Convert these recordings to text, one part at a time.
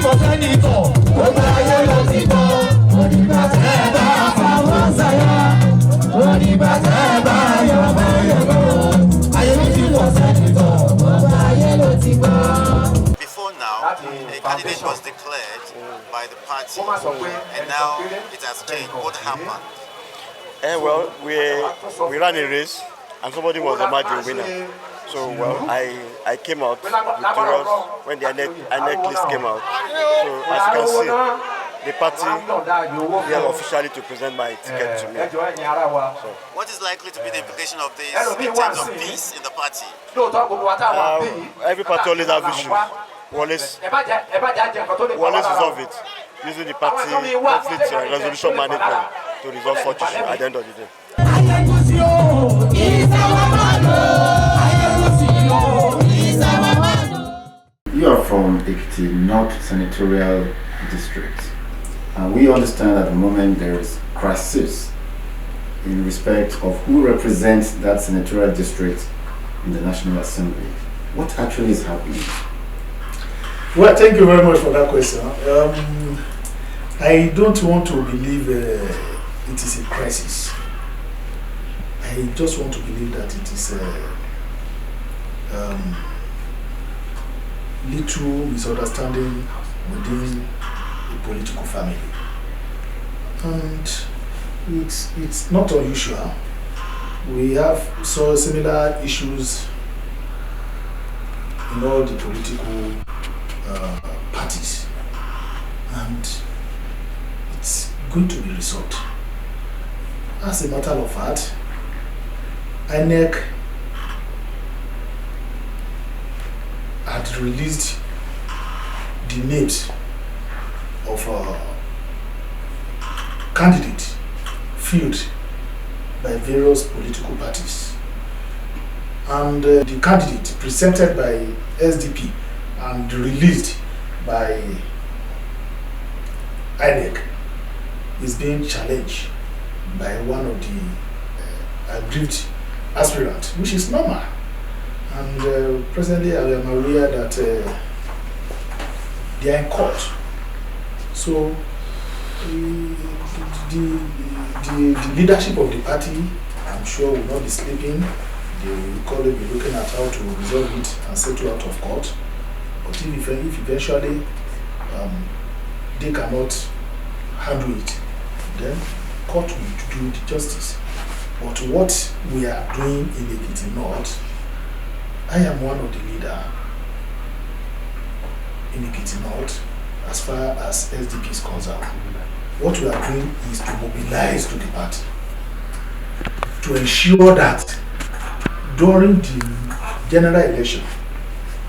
for senator. Gbogbo ayé ló ti gbọ́. Onígbà tẹ́ bá fọwọ́ sọ̀yà. Onígbà tẹ́ bá yọ̀bọ̀ yọ̀bọ̀. Ayé ló ti for senator. Gbogbo ayé ló ti gbọ́. Before now, a candidate was declared by the party, and now it has changed. What happened? Well, we ran a race, and somebody was the margin winner. So, well, I came out victorious when the INEC list came out. So, as you can see, the party here officially to present my ticket to me. So, what is likely to be the implication of this in terms of peace in the party? Every party always has issues. Always resolve it using the party conflict resolution management to resolve such issues at the end of the day. You are from Ekiti North Senatorial District, and we understand at the moment there is crisis in respect of who represents that senatorial district in the National Assembly. What actually is happening? Well, thank you very much for that question. I don't want to believe it is a crisis. I just want to believe that it is a little misunderstanding within the political family. And it's not unusual. We have so similar issues in all the political parties, and it's going to be resolved. As a matter of fact, INEC had released the names of candidates fielded by various political parties, and the candidate presented by SDP and released by INEC is being challenged by one of the aggrieved aspirants, which is normal. And presently I am aware that they are in court. So the leadership of the party, I'm sure, will not be sleeping. They will probably be looking at how to resolve it and settle out of court. But if eventually they cannot handle it, then court will do the justice. But what we are doing in Ekiti North, I am one of the leaders in Ekiti North as far as SDP is concerned. What we are doing is to mobilize to the party to ensure that during the general election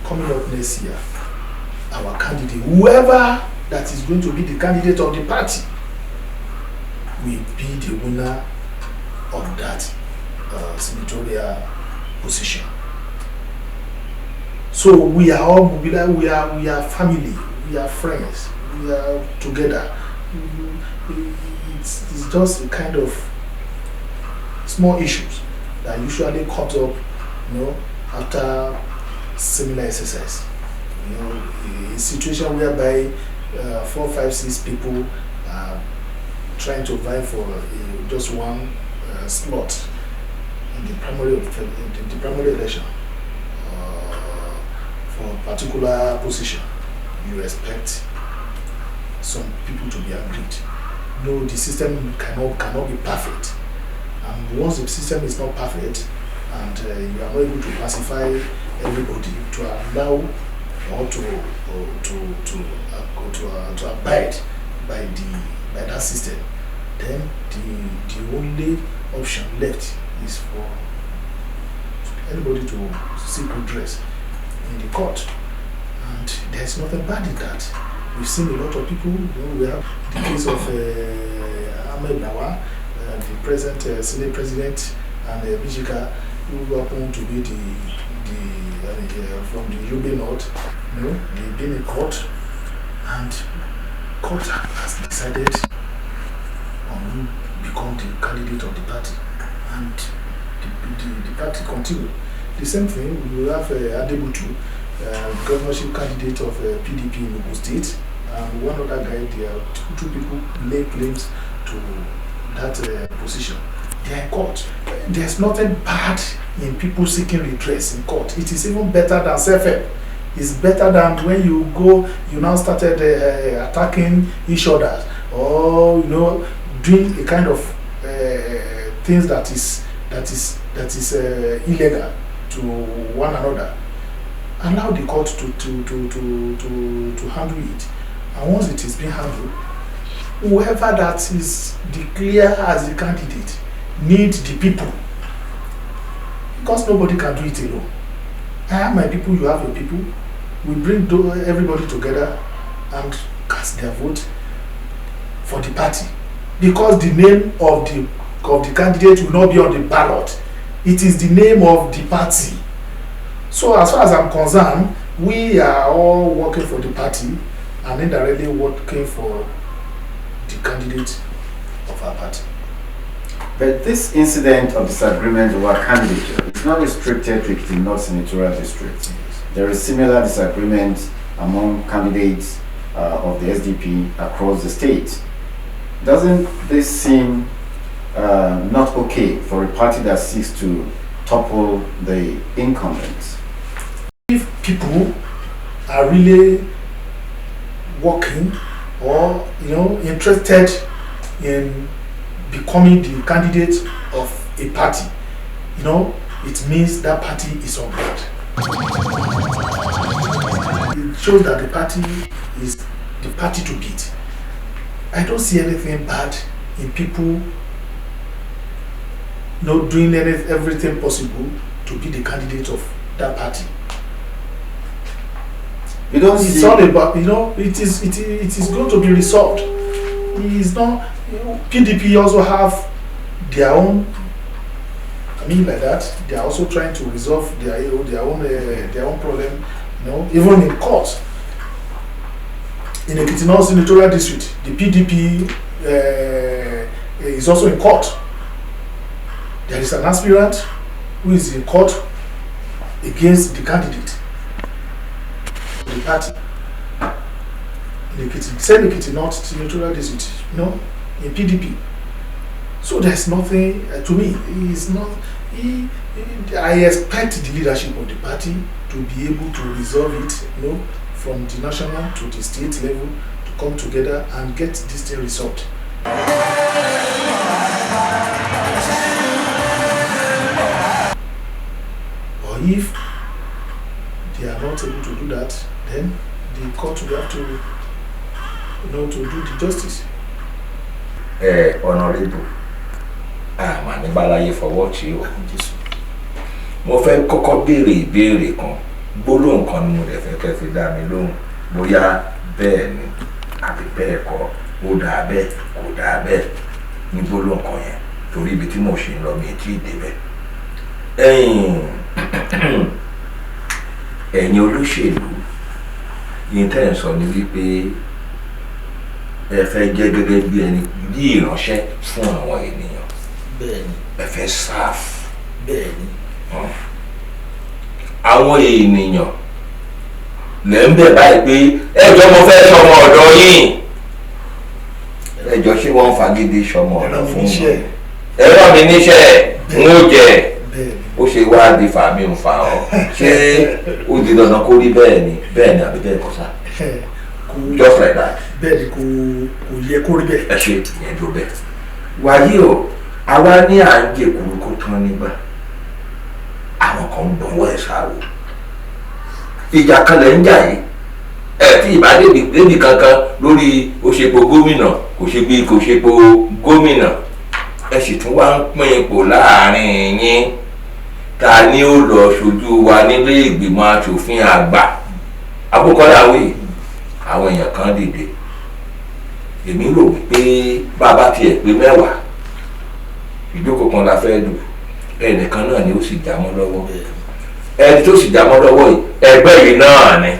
coming up next year, our candidate, whoever that is going to be the candidate of the party, will be the winner of that senatorial position. So we are all mobilized, we are family, we are friends, we are together. It's just a kind of small issues that usually comes up, after similar exercise. A situation whereby 4, 5, 6 people are trying to vie for just one slot in the primary election for a particular position. You expect some people to be agreed. No, the system cannot be perfect. And once the system is not perfect, and you are not able to classify everybody to allow or to abide by that system, then the only option left is for anybody to seek redress in the court. And there's nothing bad in that. We've seen a lot of people. We have the case of Ahmed Nawa, the present Senate President, and Bijika, who happen to be from the Yobe North. They've been in court, and court has decided on who become the candidate of the party, and the party continue. The same thing, we have Adebutu, governorship candidate of PDP in Ogun State, and one other guy. There are two people lay claims to that position. They are in court. There's nothing bad in people seeking redress in court. It is even better than self-help. It's better than when you now started attacking each other, or doing a kind of things that is illegal to one another. Allow the court to handle it, and once it is being handled, whoever that is declared as the candidate needs the people, because nobody can do it alone. I have my people, you have your people. We bring everybody together and cast their vote for the party, because the name of the candidate will not be on the ballot. It is the name of the party. So as far as I'm concerned, we are all working for the party and indirectly working for the candidate of our party. But this incident of disagreement over candidature is not restricted to the North Senatorial District. There is similar disagreement among candidates of the SDP across the state. Doesn't this seem not okay for a party that seeks to topple the incumbents? If people are really working or interested in becoming the candidate of a party, it means that party is on board. It shows that the party is the party to beat. I don't see anything bad in people doing everything possible to be the candidate of that party. You don't it's see... all about, it is going to be resolved. It's not, PDP also have their own, like that. They are also trying to resolve their own problem, even in court. In the North Senatorial District, the PDP is also in court. There is an aspirant who is in court against the candidate of the party. In the North Senatorial District, in PDP. So there's nothing, to me, it's not. I expect the leadership of the party to be able to resolve it, from the national to the state level, to come together and get this thing resolved. Or if they are not able to do that, then the court will have to, to do the justice. Honorable, àmà ní báláyé fọwọ́ tí o. Mo fẹ́ kọ́kọ́ béèrè ìbéèrè kan, gbólóhùn kan ni mo lè fẹ́ kẹ́ fi dá mi lóhùn, bóyá bẹ́ẹ̀ ni àbí bẹ́ẹ̀ kọ́, ó dáa bẹ́ẹ̀ kò dáa bẹ́ẹ̀ ní gbólóhùn kan yẹn, torí ibi tí mo ṣe ń lọ mi tí ì débẹ̀. Ẹ̀yin olóṣèlú yín tẹ́ ń sọ ni wípé ẹ fẹ́ jẹ́ gẹ́gẹ́ bí ẹni bí ìránṣẹ́ fún àwọn ènìyàn. Bẹ́ẹ̀ni. Ẹ fẹ́ serve. Bẹ́ẹ̀ni. Àwọn ènìyàn lẹ́ ń bẹ̀ báyìí pé ẹjọ́ mo fẹ́ sọmọ ọ̀dọ̀ yín. Ẹjọ́ ṣé wọ́n ń fagídí sọmọ ọ̀dọ̀ fún mi. Ẹ̀rọ mi níṣẹ́ ń ó jẹ. Ó ṣe wá di fàmí ń fa ọ. Ṣé ó di dandan kó rí bẹ́ẹ̀ ni àbí bẹ́ẹ̀ kọ́ sá? Just like that. Bẹ́ẹ̀ni kò yẹ kó rí bẹ́ẹ̀. Ẹ ṣe ìyẹn tó bẹ́ẹ̀. Wàyí o, àwa ní à ń jẹ kúrúkú tán nígbà. Àwọn kan ń dánwò ẹ̀ ṣáwó. Ìjà kan lẹ̀ ń jà yìí. Ẹ tí ìbá débi kankan lórí òṣèpò gómìnà kò ṣèpò gómìnà. Ẹ sì tún wá ń pín ipò láàrin yín. Ta ni ó lọ ṣojú wa nílé ìgbìmọ̀ aṣòfin àgbà? Abúkọ́lá wí. Àwọn èèyàn kan dìde. Èmi rò wípé bàbá tiẹ̀ pé 10 ìjókòó kan la fẹ́ dù, ẹnìkan náà ni ó sì já mọ́ lọ́wọ́. Ẹni tó sì já mọ́ lọ́wọ́ yìí ẹgbẹ́ yìí náà ni.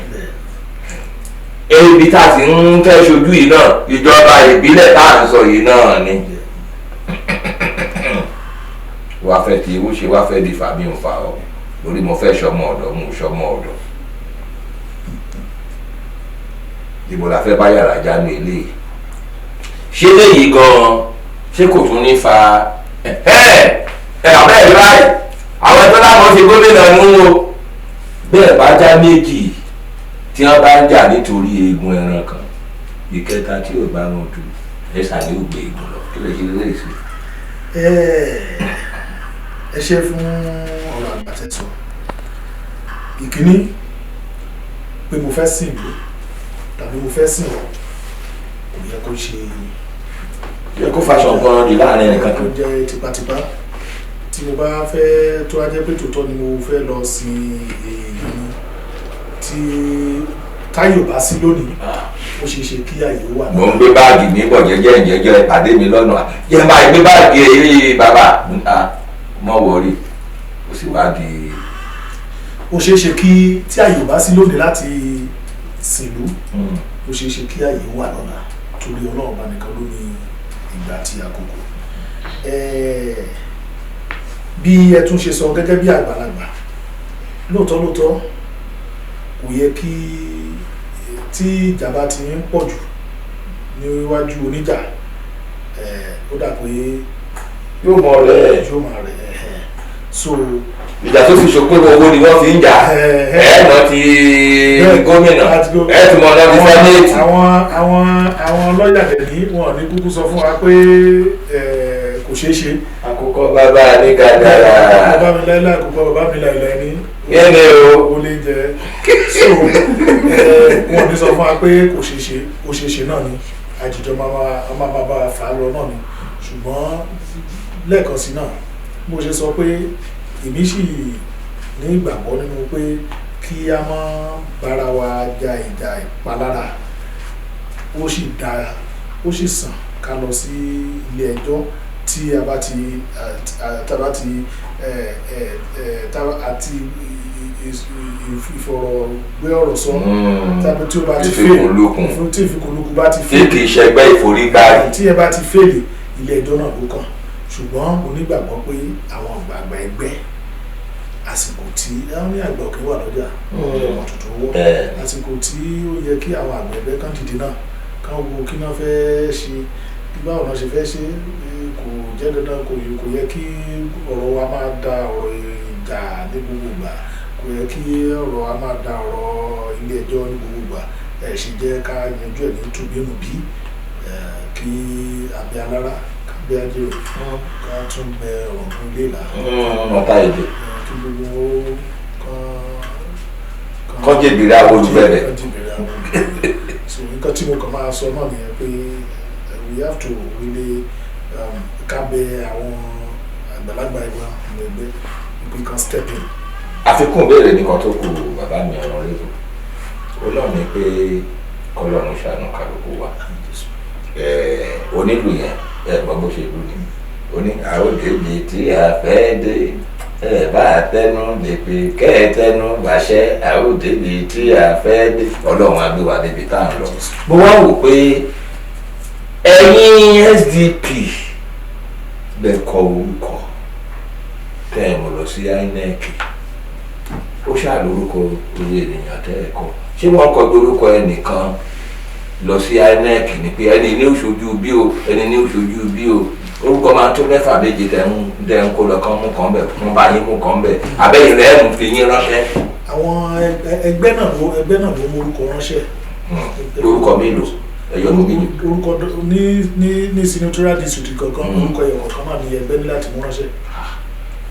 Ebi tá a sì ń fẹ́ ṣojú yìí náà ìjọba ìbílẹ̀ tá à ń sọ yìí náà ni. Wá fẹ́ ti ewu ṣe wá fẹ́ di fàmí ń fa ọ lórí mo fẹ́ ṣọmọ ọ̀dọ̀ mo ṣọmọ ọ̀dọ̀. ìbò la fẹ́ bá yàrá já ní ilé ṣé léyìí gan-an ṣé kò tún ní fa abẹ́ ẹ̀ báyìí àwọn ẹgbẹ́ láwọn ṣe gómìnà nú o bẹ́ẹ̀ bá já méjì tí wọ́n bá ń jà nítorí eegun ẹran kan ìkẹta tí ò bá wọn dù ẹ ṣàlẹ́ ògbé eegun lọ kí lè ṣe lè ṣe. ẹ ṣe fún ọ̀rọ̀ àgbàtẹ́sọ ìkíní pé mo fẹ́ sìn ìlú tàbí mo fẹ́ sìn ọ́ kò yẹ kó ṣe yẹ kó faṣọ gan di láàrin ẹnìkan tó jẹ́ tipátipá tí mo bá fẹ́ tó wá jẹ́ pé tòótọ́ ni mo fẹ́ lọ sin èèyàn tí táyé ò bá sí lónìí ó ṣe é ṣe kí àyè ó wà. mo ń gbé báàgì mi bọ̀ jẹ́jẹ́ ìpàdé mi lọ́nà yẹn máa gbé báàgì eré bàbá mọ́ wọrí ó sì wá di. ó ṣe é ṣe kí tí àyè ò bá sí lónìí láti sìnlú ó ṣe é ṣe kí àyè ó wà lọ́la torí ọlọ́run bá nìkan ló ní ìgbà àti àkókò. Bí ẹ tún ṣe sọ gẹ́gẹ́ bí àgbàlagbà lóòótọ́ kò yẹ kí tí ìjà bá ti ń pọ̀ jù níwájú oníjà ó dà pé yóò mọ rẹ̀ so ìjà tó fi ṣòpin owó ni wọ́n fi ń jà ẹ̀ẹ́nà ti gómìnà ẹ̀ẹ́tùmọ̀ ọ̀nà ti sẹ́nẹ̀tì. àwọn lọ́ọ̀yà dẹ̀ ní wọn ní kúkú sọ fún wa pé kò ṣeé ṣe. àkókò bàbá ní gàdàrà. bàbá mi láìláì àkókò bàbá mi láìláì ní. yẹn ni o. ó lè jẹ so wọn ní sọ fún wa pé kò ṣeé ṣe náà ni àjìjọ máa bá fà á lọ náà ni ṣùgbọ́n lẹ́ẹ̀kan sí náà bó ṣe sọ pé èmi sì ní ìgbàgbọ́ nínú pé kí a má bára wa ja ìjà ìpalára ó sì dáa ó sì sàn ká lọ sí ilé ẹjọ́ tí a bá ti àti ìfọ̀rọ̀gbé ọ̀rọ̀ sọ tàbí tí ó bá ti fèlè tí ìfikùnlukùn bá ti fèlè kì í ṣẹgbẹ́ ìforígbárí tí ẹ bá ti fèlè ilé ẹjọ́ náà ló kàn ṣùgbọ́n mo nígbàgbọ́ pé àwọn àgbààgbà ẹgbẹ́ àsìkò tí àwọn ní àgbà òkè wà lọ́jà ọmọ tuntun wọ́ àsìkò tí ó yẹ kí àwọn àgbà ẹgbẹ́ kan dìde náà kán wo kí náà fẹ́ ṣe báwo náà ṣe fẹ́ ṣe kò jẹ́ dandan kò yẹ kí ọ̀rọ̀ wa máa da ọ̀rọ̀ ìjà ní gbogbo ìgbà kò yẹ kí ọ̀rọ̀ wa máa da ọ̀rọ̀ ilé ẹjọ́ ní gbogbo ìgbà ṣe jẹ́ ká yanjú ẹ̀ ní tùbínú bí kí abẹ́ alára bí ajé ká tún bẹ ọ̀rọ̀ fún ilé ìlà ọ̀tá èdè kí gbogbo kọ́ jèbìrì àwọn olùbẹ̀rẹ̀. so nǹkan tí mo kàn máa sọ náà nìyẹn pé we have to really ká bẹ àwọn àgbàlagbà ẹgbẹ́ we can step in. àfikún béèrè nìkan tó kù bàbá mi ọ̀rọ̀ rẹ̀ ó náà ní pé kọ́lọ́run ṣàánú kálukú wa onílù yẹn gbọ́ bó ṣe lù ní oní àròdèbí tí a fẹ́ dé bá tẹnu lè pè kẹ́ẹ̀tẹ́nu wáṣẹ́ àròdèbí tí a fẹ́ dé ọlọ́run á gbé wa débi tá à ń lọ. mo wá wò pé ẹ̀yin SDP lè kọ orúkọ tẹ́ ẹ̀ mọ̀ lọ sí INEC ó ṣàlórúkọ orí ènìyàn tẹ́ ẹ̀ kọ ṣé wọ́n kọ orúkọ ẹnìkan lọ sí INEC ní pé ẹni ní òṣojú bí o ẹni ní òṣojú bí o orúkọ máa tó mẹ́fà méje tẹ̀ ń kó lọ kán mú kàn bẹ̀ wọ́n bá yín mú kàn bẹ̀ abẹ́yìn rẹ̀ mú fi yín ránṣẹ́. àwọn ẹgbẹ́ náà ló mú orúkọ ránṣẹ́. orúkọ mélòó ẹ̀yọ́ ló méjì. orúkọ ní senatorial district kankan orúkọ ẹ̀yọ̀ kankan náà ni ẹgbẹ́ ní láti mú ránṣẹ́.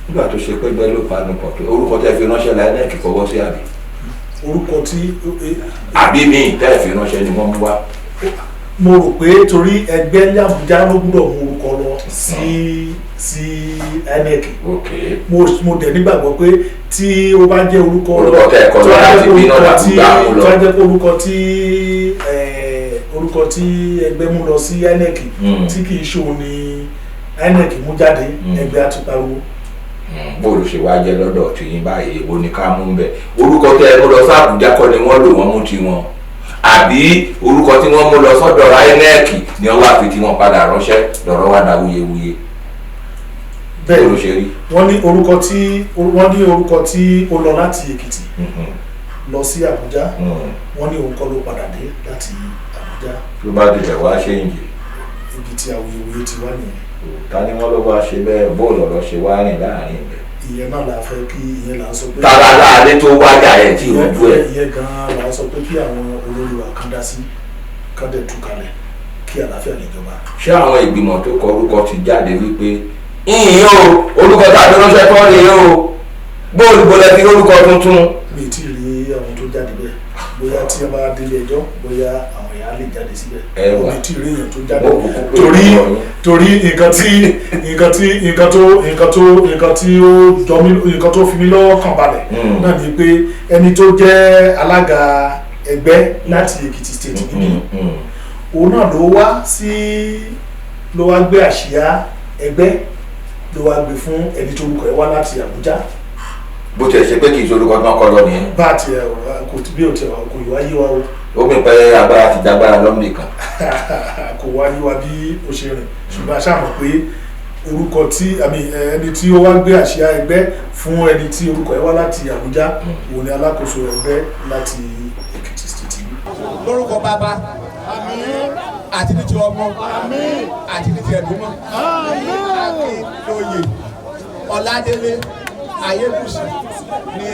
nígbà tó ṣe pé bẹ́ẹ̀ ló pa ní pọ̀ tó orúkọ tẹ́ fi ránṣẹ́ la INEC fọwọ́ sí àbí. orúkọ tí. àbí mi tẹ́ fi ránṣẹ́ ni wọ́n mú wá. mo rò pé torí ẹgbẹ́ ní Àbújá ló gbúdọ̀ mú orúkọ lọ sí INEC. mo dẹ̀ nígbàgbọ́ pé tí ó bá jẹ́ orúkọ tẹ́ ẹ̀kọ́ lọ láti bí náà láti gbà mú lọ. tó bá jẹ́ pé orúkọ tí ẹgbẹ́ mú lọ sí INEC tí kì í ṣòun ni INEC mú jáde ẹgbẹ́ àtúpariwo. bóòlù ṣe wá jẹ́ lọ́dọ̀ tí yín báyìí èwo ni ká mú bẹ̀ orúkọ tẹ́ ẹ mú lọ sí Àbújá kọ́ ni wọ́n lò wọ́n mú tiwọn àbí orúkọ tí wọ́n mú lọ sọ́dọ̀ INEC ni wọ́n wá fi tí wọ́n padà ránṣẹ́ lọ́rọ̀ wá da wuyewuye. bẹ́ẹ̀ ló ṣe rí. wọ́n ní orúkọ tí ó lọ láti Èkìtì lọ sí Àbújá wọ́n ní òun kọ́ ló padà dé láti Àbújá. ló bá dìbẹ̀ wá ṣe ń jì. ibi tí awuyewuye ti wá nìyẹn. ta ni wọ́n ló bá ṣe bẹ́ẹ̀ bóòlù ọ̀rọ̀ ṣe wá rìn láàrin ibẹ̀. ìyẹn náà la fẹ́ kí ìyẹn là ń sọ pé. tara láàrin tó wájà ẹ̀ tí ò dú ẹ̀. ìyẹn gan-an là ń sọ pé kí àwọn olórí wa kan dá sí kán dẹ̀ tú kalẹ̀ kí àlàáfíà lè jọba. ṣé àwọn ìgbìmọ̀ tó kọ orúkọ ti jáde wípé ìyìn o orúkọ tàbí ránṣẹ́ kọ́ rèé o bóòlù bọ́lẹ̀ fi orúkọ tuntun. mi ì tí ì rí àwọn tó jáde bẹ́ẹ̀ bóyá tí wọ́n bá délé ẹjọ́ bóyá àwọn èèyàn lè jáde síbẹ̀. mi ì tí ì rí èèyàn tó jáde torí nǹkan tó fi mí lọ́kàn balẹ̀ náà ni pé ẹni tó jẹ́ alága ẹgbẹ́ láti Èkìtì state níbí òun náà ló wá gbé àsíá ẹgbẹ́ ló wá gbé fún ẹni tó orúkọ ẹ̀ wá láti Àbújá. bó tiẹ̀ ṣe pé kì í ṣe orúkọ náà kọ́ lọ nìyẹn. bá a tiẹ̀ kò bí o tiẹ̀ kò yọ ayé wa o. ó mi pẹ́ agbára ti dágbára lọ́mọdé kan. kò wá ayé wa bí o ṣe rìn ṣùgbọ́n a ṣáà mọ̀ pé orúkọ tí ẹni tí ó wá gbé àsíá ẹgbẹ́ fún ẹni tí orúkọ ẹ̀ wá láti Àbújá òun ni alákòóso ẹgbẹ́ láti Èkìtì state. lórúkọ bàbá àti ní ti ọmọ àti ní ti ẹ̀dùnmọ́ Akínlóye Ọládélé Ayébùsì ní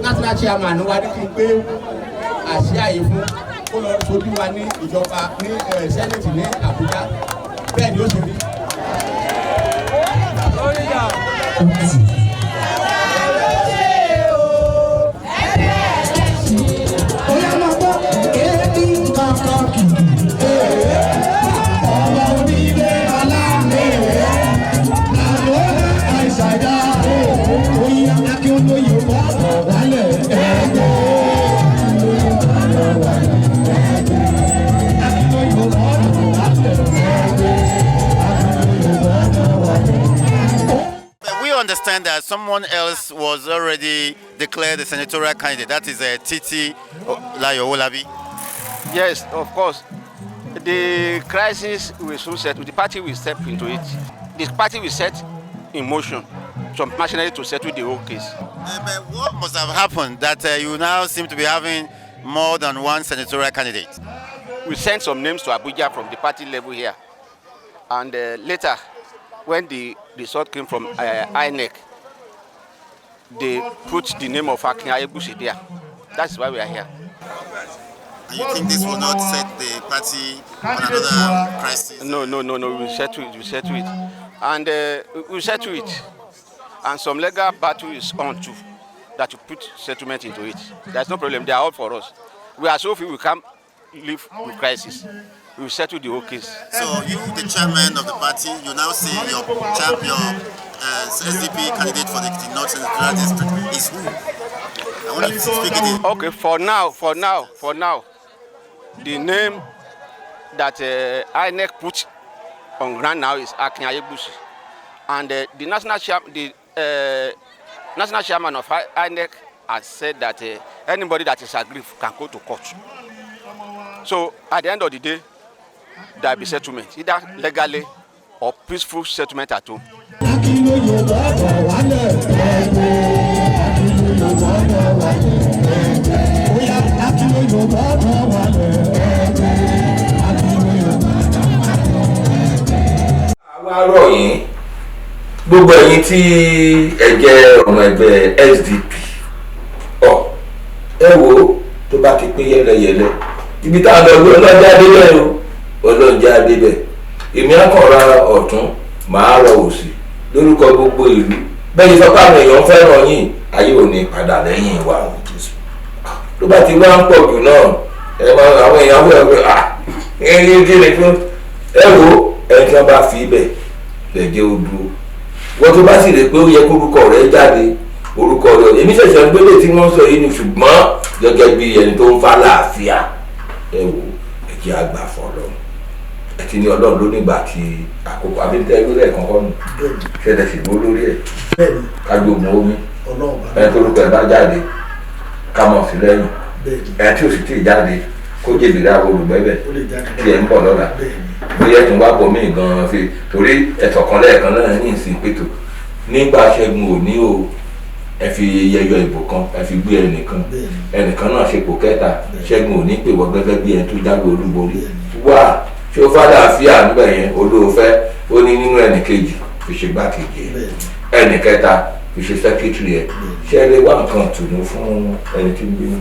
national chairman wa ní kí n gbé àsíá yìí fún kó lọ sojú wa ní ìjọba ní sẹ́nẹ̀tì ní Àbújá bẹ́ẹ̀ ni ó ṣe rí. Understand that someone else was already declared a senatorial candidate. That is Titi Layo Olabi. Yes, of course. The crisis will soon settle. The party will step into it. The party will set in motion some machinery to settle the whole case. But what must have happened that you now seem to be having more than one senatorial candidate? We sent some names to Abuja from the party level here, and later, when the result came from INEC, they put the name of Akin Ayebusi there. That's why we are here. And you think this will not set the party on another crisis? No. We'll settle it. And we'll settle it. And some legal battle is on too, that will put settlement into it. There's no problem. They are all for us. We are so few we can't live with crisis. We will settle the whole case. So you, the chairman of the party, you now say your SDP candidate for the North Senatorial District is who? I want you to speak it in. Okay, for now, the name that INEC put on ground now is Akin Ayebusi, and the national chairman of INEC has said that anybody that is aggrieved can go to court. So at the end of the day, there will be settlement, either legally or peaceful settlement at home. àwa rọ̀ yín gbogbo ẹ̀yin tí ẹ jẹ́ ọmọ ẹgbẹ́ SDP ẹ wo tó bá ti pín yẹlẹyẹlẹ ibi tá a lọ gbé ọlọ́jà débẹ̀ o ọlọ́jà débẹ̀ èmi àkànra ọ̀tún màá rọ òsì lórúkọ gbogbo ìlú bẹ́ẹ̀ ni sọ́kà àwọn èèyàn fẹ́ràn yín ayé ò ní padà lẹ́yìn wa ló bá ti wá ń pọ̀ jù náà àwọn èèyàn wọ̀ ẹ́ ẹ̀yìn kí ni fún ẹ wo ẹni tí wọ́n bá fi ibẹ̀ lẹ́jẹ̀ odò wọ́n tó bá sì rè pé ó yẹ kórúkọ rẹ̀ jáde orúkọ rẹ̀ èmi ṣẹ̀ṣẹ̀ ń gbélé tí wọ́n sọ yìí ni ṣùgbọ́n gẹ́gẹ́ bí ẹni tó ń fa láàfíà ẹ wo ẹ̀jẹ̀ àgbà fọlọ́ ẹ ti ní ọlọ́run ló nígbà tí àkókò abẹ́tẹ́ ẹgbẹ́ rẹ̀ kankan nù ṣẹlẹ̀ sì gbó lórí ẹ̀ kágbóògùn omi ẹni tó rúkọ ẹ̀ bá jáde ká mọ̀ sí lẹ́yìn ẹ̀ tí ò sì tí ì jáde kó jèbìrì àwọn olùgbẹ́bẹ̀ tí ẹ̀ ń bọ̀ lọ́la bóyá tó ń wá bọ̀ mí gan-an fi torí ẹ̀tọ̀ kan lẹ́ẹ̀kan náà ní ìsìn pétò nígbà ṣẹ́gun òní o ẹ fi yẹyọ ìbò kan ẹ fi gbé ẹnìkan náà ṣe ipò kẹta Ṣẹ́gun ò ní pè wọ́n gẹ́gẹ́ bí ẹni tó jáwé olúborí wá ṣé ó fádà àfíà níbẹ̀ yẹn olóòfẹ́ ó ní nínú ẹnìkejì fi ṣe gbákejì ẹnìkẹta fi ṣe sẹ́kítírì ẹ̀ ṣé ẹ lè wá nǹkan tùnú fún ẹni tí ń bínú.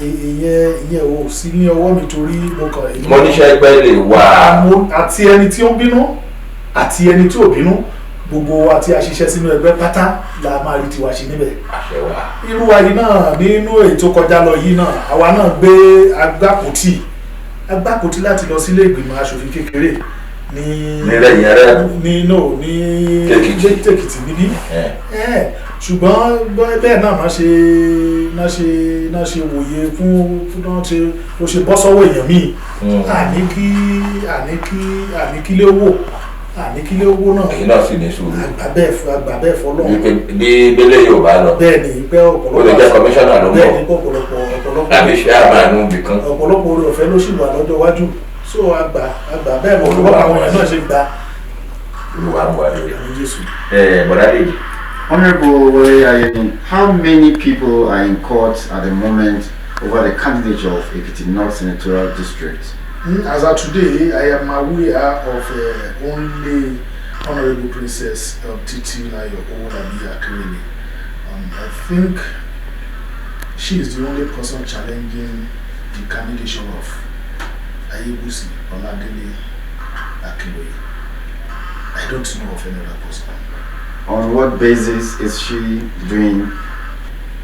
ìyẹn ò sí ní ọwọ́ mi torí mo níṣẹ́ ẹgbẹ́ lè wà. àti ẹni tí ó bínú àti ẹni tí ò bínú gbogbo wa tí a ṣiṣẹ́ sínú ẹgbẹ́ pátá la máa rí tiwa ṣe níbẹ̀. irú wa yìí náà nínú èyí tó kọjá lọ yìí náà àwa náà gbé agbápótí láti lọ sílé ìgbìmọ̀ aṣòfin kékeré nílẹ̀ yẹn rẹ̀ ní Èkìtì níbí ṣùgbọ́n bẹ́ẹ̀ náà ṣe wòye fún ló ṣe bọ́ sọ́wọ́ èèyàn míì àníkílé owó náà èyí náà sì ní sùúrù àgbà bẹ́ẹ̀ fọlọ́ bí bẹ́lẹ̀ yóò bá lọ bẹ́ẹ̀ ni pé ọ̀pọ̀lọpọ̀ ó lè jẹ́ kọmíṣánná ló ń bọ̀ bẹ́ẹ̀ ni ọ̀pọ̀lọpọ̀ àbí ṣé àmàánú bìkan ọ̀pọ̀lọpọ̀ orí ọ̀fẹ́ ló sì wà lọ́jọ́ iwájú so àgbà bẹ́ẹ̀ lọ́wọ́ àwọn èèyàn náà ṣe gba olùwà ń wà lórí Jésù. bọ̀dá lèjì. Honorable Wole Ayeni, how many people are in court at the moment over the candidature of Ekiti North Senatorial District? As of today, I am aware of only Honorable Princess Titi Layo Olabi Akerele. I think she is the only person challenging the candidature of Ayebusi Oladele Akinwuye. I don't know of any other person. On what basis is she doing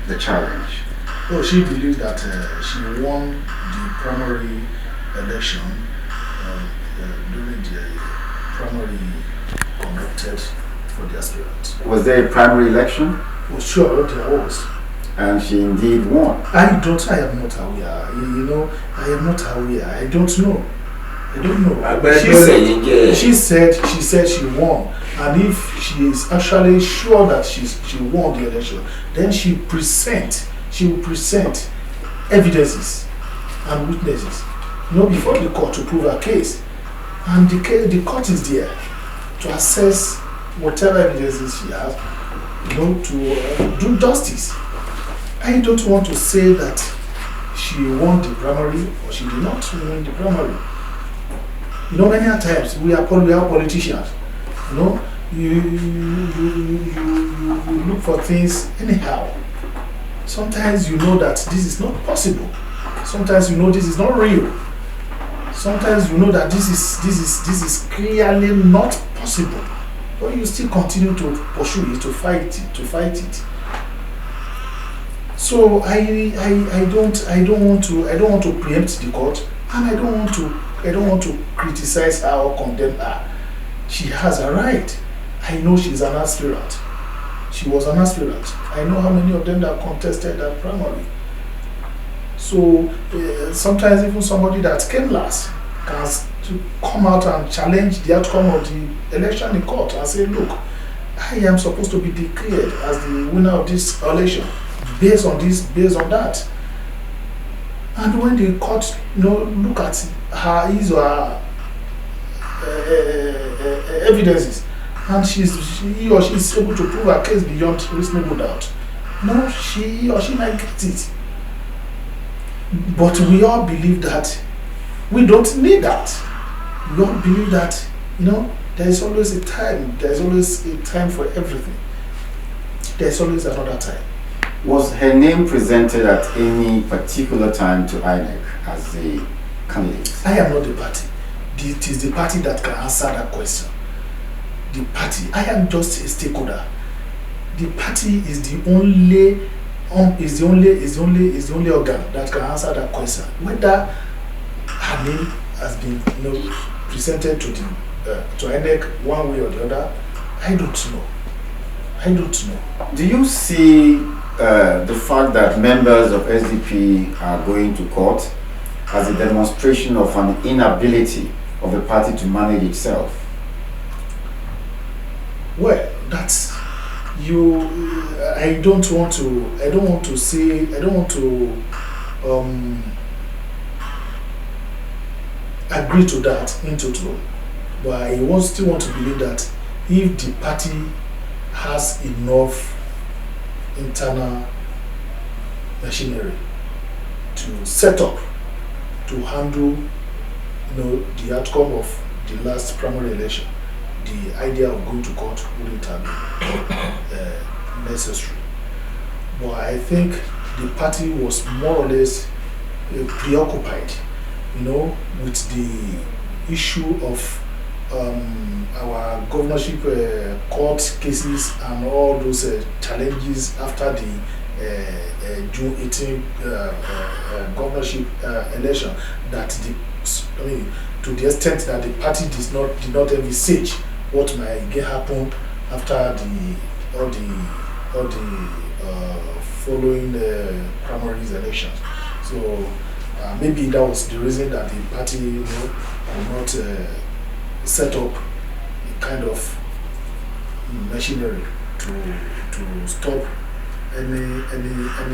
the challenge? Oh, she believes that she won the primary election during the primary conducted for the aspirants. Was there a primary election? Oh, sure, there was. And she indeed won. I am not aware. I am not aware. I don't know. She said she won, and if she is actually sure that she won the election, then she will present evidences and witnesses, before the court to prove her case, and the court is there to assess whatever evidences she has, to do justice. I don't want to say that she won the primary or she did not win the primary. Many times we are politicians. You look for things anyhow. Sometimes you know that this is not possible. Sometimes you know this is not real. Sometimes you know that this is clearly not possible. But you still continue to pursue it, to fight it. So I don't want to preempt the court, and I don't want to criticize her or condemn her. She has a right. I know she's an aspirant. She was an aspirant. I know how many of them that contested that primary. So sometimes even somebody that came last can come out and challenge the outcome of the election in court and say, look, I am supposed to be declared as the winner of this election based on this, based on that. And when the court look at his or her evidences, and he or she is able to prove her case beyond reasonable doubt, he or she might get it. But we all believe that we don't need that. We all believe that there is always a time. There is always a time for everything. There is always another time. Was her name presented at any particular time to INEC as a candidate? I am not the party. It is the party that can answer that question. The party. I am just a stakeholder. The party is the only organ that can answer that question. Whether her name has been presented to INEC one way or the other, I don't know. Do you see the fact that members of SDP are going to court as a demonstration of an inability of the party to manage itself? Well, that's I don't want to agree to that in total, but I still want to believe that if the party has enough internal machinery to set up to handle, the outcome of the last primary election. The idea of going to court wouldn't have been necessary. But I think the party was more or less preoccupied, with the issue of our governorship court cases and all those challenges after the June 18 governorship election. That to the extent that the party did not envisage what might happen after all the following primaries elections. So maybe that was the reason that the party would not set up a kind of machinery to stop any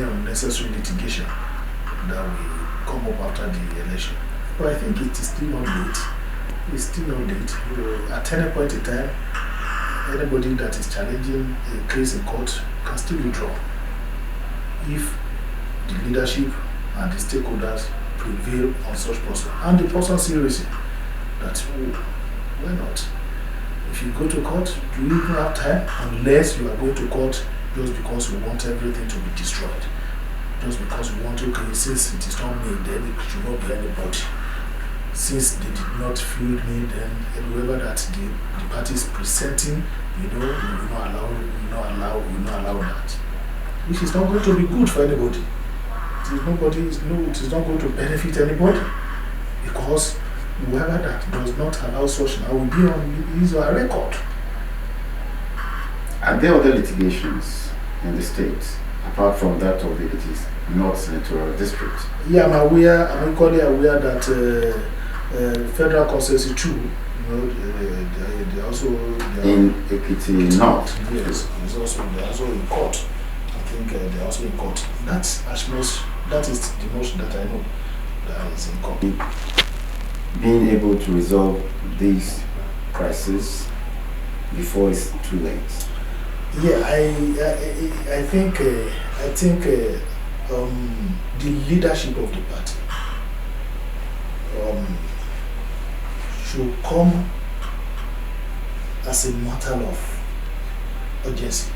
unnecessary litigation that will come up after the election. But I think it is still not late. It's still not late. At any point in time, anybody that is challenging a case in court can still withdraw if the leadership and the stakeholders prevail on such person, and the person sees reason that why not? If you go to court, you even have time, unless you are going to court just because you want everything to be destroyed, just because you want to, since it is not me, then it should not be anybody. Since they did not feel me, then whoever that the party is presenting, we will not allow that. Which is not going to be good for anybody. It is not going to benefit anybody, because whoever that does not allow such now will be on his or her record. Are there other litigations in the state apart from that of the North Senatorial District? Yeah, I'm equally aware that Federal Constituency 2, they also in Ekiti North. Yes, they're also in court. I think they're also in court. That is the most that I know that is in court. Being able to resolve these crises before it's too late. Yeah, I think the leadership of the party should come as a matter of urgency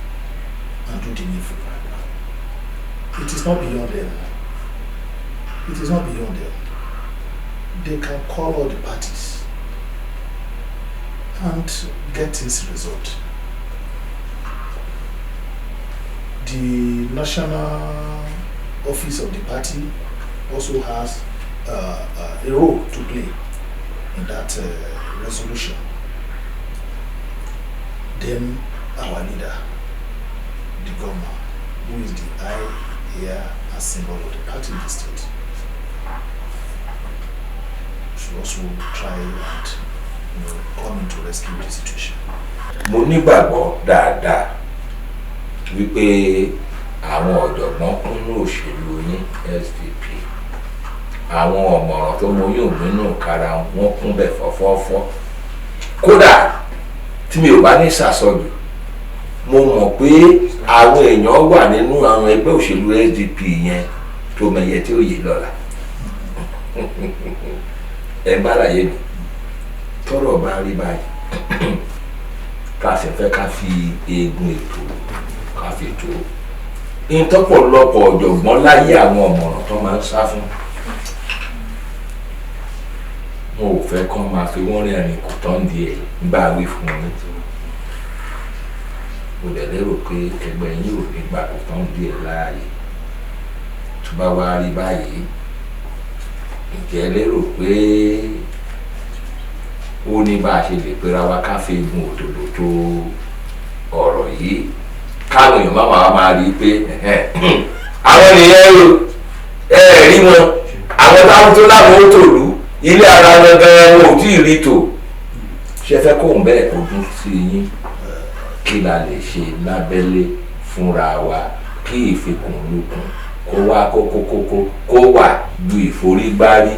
and do the needful right now. It is not beyond them. It is not beyond them. They can call all the parties and get things resolved. The national office of the party also has a role to play in that resolution. Then our leader, the governor, who is the eye, ear, and symbol of the party in the state, should also try and come in to rescue the situation. Mo nígbàgbọ́ dáadáa wípé àwọn ọ̀jọ̀gbọ́n kúnnú òṣèlú yín SDP, àwọn ọ̀mọ̀ràn tó mọyún nínú kára wọn kún bẹ̀ fọ́fọ́fọ́. Kódà tí mi ò bá ní sàsọjù, mo mọ̀ pé àwọn èèyàn wà nínú àwọn ẹgbẹ́ òṣèlú SDP yẹn tó mẹyẹ tí ó yè lọ́la. Ẹ bá láyé mi tọ́rọ̀ bá rí báyìí ká sì fẹ́ ká fi eegun ètò ká fi tó ìtọ́pọ̀lọpọ̀ ọ̀jọ̀gbọ́n láyé àwọn ọ̀mọ̀ràn tó máa ń sá fún. Wọn ò fẹ́ kán máa fi wọ́n rìnrìn kò tán di ẹ̀ ń bá wí fún mi. Mo dẹ̀ lérò pé ẹgbẹ́ yín ò ní gbà kò tán di ẹ̀ láàyè. Tó bá wá rí báyìí, ǹjẹ́ lérò pé ó ní bá a ṣe lè pera wa ká fi egun òdòdó tó ọ̀rọ̀ yìí, káwọn èèyàn máa rí pé àwọn ènìyàn rí wọn, àwọn táwọn tó láwọn ó tòlú ilé ara wọn gan wọn ò tí ì rí tò. Ṣé fẹ́ kóun bẹ́ẹ̀ kó dún sí yín? Kí la lè ṣe lábẹ́lé fúnra wa kí ìfikùnlukùn kó wá kó wà ju ìforígbárí?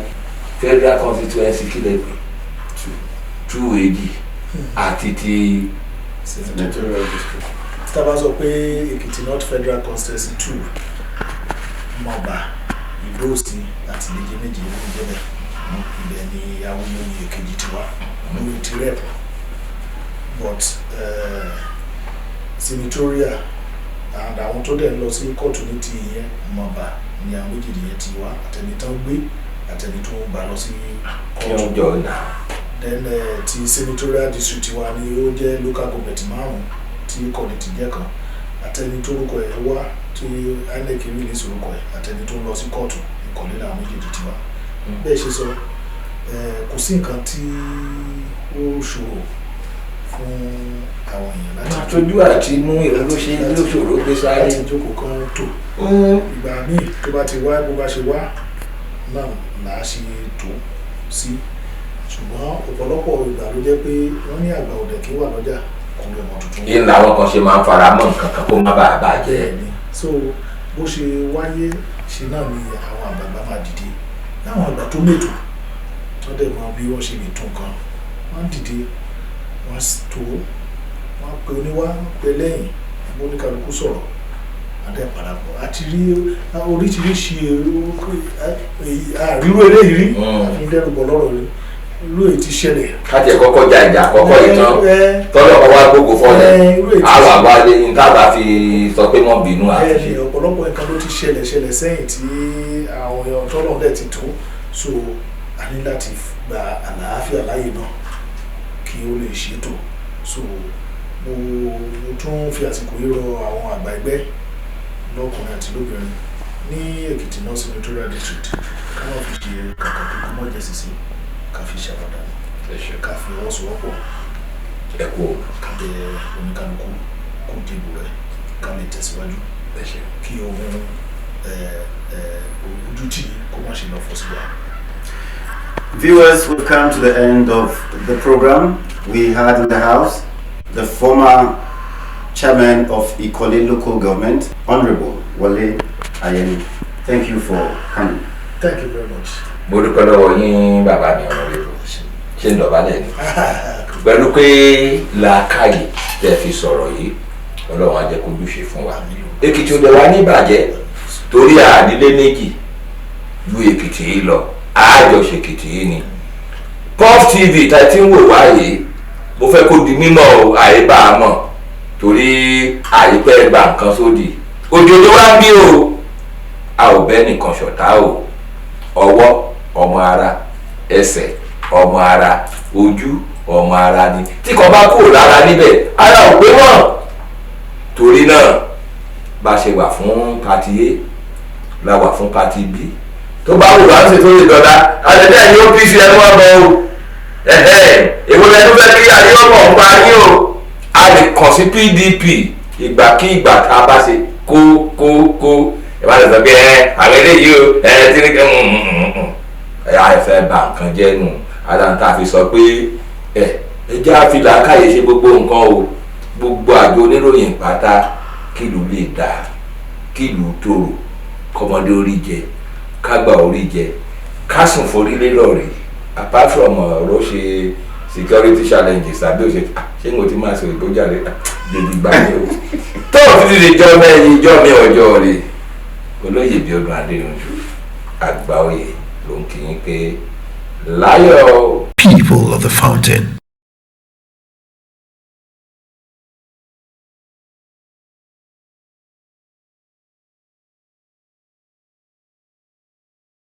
Federal Constituency kílẹ̀ pé 2 AD àti ti Senatorial District. tá bá sọ pé Èkìtì North Federal Constituency 2 Mọ̀bà Ìdó-Òsì àti méje ló ń jẹ́ bẹ́ẹ̀ ibẹ̀ ni Awólọ́wọ̀ èkejì ti wá lórí ti rep but senatorial and àwọn tó dẹ̀ lọ sí kóòtù ní ti ìyẹn Mọ̀bà ni àwọn méjèèjì yẹn ti wá àtẹni tán gbé àtẹni tó ń bá lọ sí kóòtù then ti senatorial district wa ni ó jẹ́ local government 5 tí ìkọ̀lẹ̀ ti jẹ́ kan àtẹni tó rúkọ ẹ̀ wá tí INEC release orúkọ ẹ̀ àtẹni tó lọ sí kóòtù ìkọ̀lẹ̀ làwọn méjèèjì ti wá bẹ́ẹ̀ ṣe sọ kò sí nǹkan tí ó ṣòro fún àwọn èèyàn láti àtọ́jú àti inú ìrọlọ́ṣẹ́ ló ṣòro gbé sáré láti jókòó kan tó ìgbà míì tó bá ti wá bó bá ṣe wá náà làá ṣe tó sí ṣùgbọ́n ọ̀pọ̀lọpọ̀ ìgbà ló jẹ́ pé wọ́n ní àgbà òdẹ̀ kí wà lọ́jà kò lè mọ̀ tuntun. yìí làwọn kan ṣe máa ń fara mọ́ nǹkan kan kó má bàa bàjẹ́. so bó ṣe wáyé ṣe náà ni àwọn àgbààgbà máa dìde láwọn àgbà tó mètò tó dẹ̀ mọ bí wọ́n ṣe lè tún kan wọ́n dìde wọ́n tó wọ́n pe oníwá pe lẹ́yìn oníkàlùkù sọ̀rọ̀ adé parapọ̀ àti rí oríṣiríṣi àríwó eléyìí rí àfi dẹ́rùbọ̀ lọ́rọ̀ rí irú èyí ti ṣẹlẹ̀. káti ẹ̀ kọ́kọ́ ja ìjà àkọ́kọ́ ìtàn tọ́lọ̀ ọwọ́ gbogbo fọ́lẹ̀ àwọn àgbàdé níta fi sọ pé wọ́n bínú àti. ọ̀pọ̀lọpọ̀ nǹkan ló ti ṣẹlẹ̀ sẹ́yìn tí àwọn èèyàn tọ́lọ̀ dẹ̀ ti tó so a ní láti gba àlàáfíà láyè náà kí ó lè ṣètò so mo tún fi àsìkò yìí rọ àwọn àgbà ẹgbẹ́ lọ́kùnrin àti lóbìnrin ní Èkìtì North Senatorial District káwọn fi ṣe kàkà tó kọ́ mọ́jẹ́ sísè ká fi ṣàwádà ká fi ọwọ́ sowọ́pọ̀ ẹ̀kọ́ kábẹ́ oníkálukú kó dìbò rẹ̀ ká lè tẹ̀síwájú kí ohun ojútì kó má ṣe lọ fọ́ síwá. Viewers, we've come to the end of the program. We had in the house the former chairman of Ikole local government, Honorable Wale Ayeni. Thank you for coming. Thank you very much. mo dúpẹ́ lọ́wọ́ yín bàbá mi ọ̀rọ̀ rẹ̀ ṣe ń dọ̀bálẹ̀ ni pẹ̀lú pé làákàyè tẹ́ fi sọ̀rọ̀ yìí Ọlọ́run á jẹ́ kó ojúṣe fún wa. Èkìtì ò dẹ̀ wá ní ìbàjẹ́ torí àdílé méjì ju Èkìtì yìí lọ àjọṣe Èkìtì yìí ni. Puff TV tá ti ń wò wáyé mo fẹ́ kó di mímọ̀ àìbá a mọ̀ torí àìpẹ́ gba nǹkan sódì òjòjò wá bí o a ò bẹ́ nìkan ṣọ̀tá o ọwọ́ ọmọ ara ẹsẹ̀ ọmọ ara ojú ọmọ ara ni tí kò bá kúrò lára níbẹ̀ ara ò pé wọ́n torí náà bá ṣe wà fún pati A la wà fún pati B tó bá wù láti tó lè dọ̀dá àtẹ̀tẹ̀ yóò pc ẹnu ọ̀bọ̀ o èwo lẹnu fẹ́ kí ayé ọmọ ń pa yín o a lè kàn sí PDP ìgbàkígbà tá a bá ṣe kó ẹ bá lè sọ pé àwọn eléyìí o tí ní kẹ́ àìfẹ́ bà nǹkan jẹ́ nù adáǹtà fi sọ pé ẹ jẹ́ àfilà káyé ṣe gbogbo nǹkan o gbogbo àjọ oníròyìn pátá kílù lè dà kílù tòrò kọ́mọdé orí jẹ kágbà orí jẹ kásùn forí lé lọ́ọ̀rì apart from ọ̀rọ̀ ṣe security challenges àbí ó ṣe mo ti máa ṣe ìgbójáde dèjì gbà mí o tó o fi ti jọ mẹ́rin ìjọ mi ọjọ́ rẹ̀ olóyè bí ọdún adéyanjú àgbà oyè ló ń kí yín pé láyọ̀. People of the Fountain.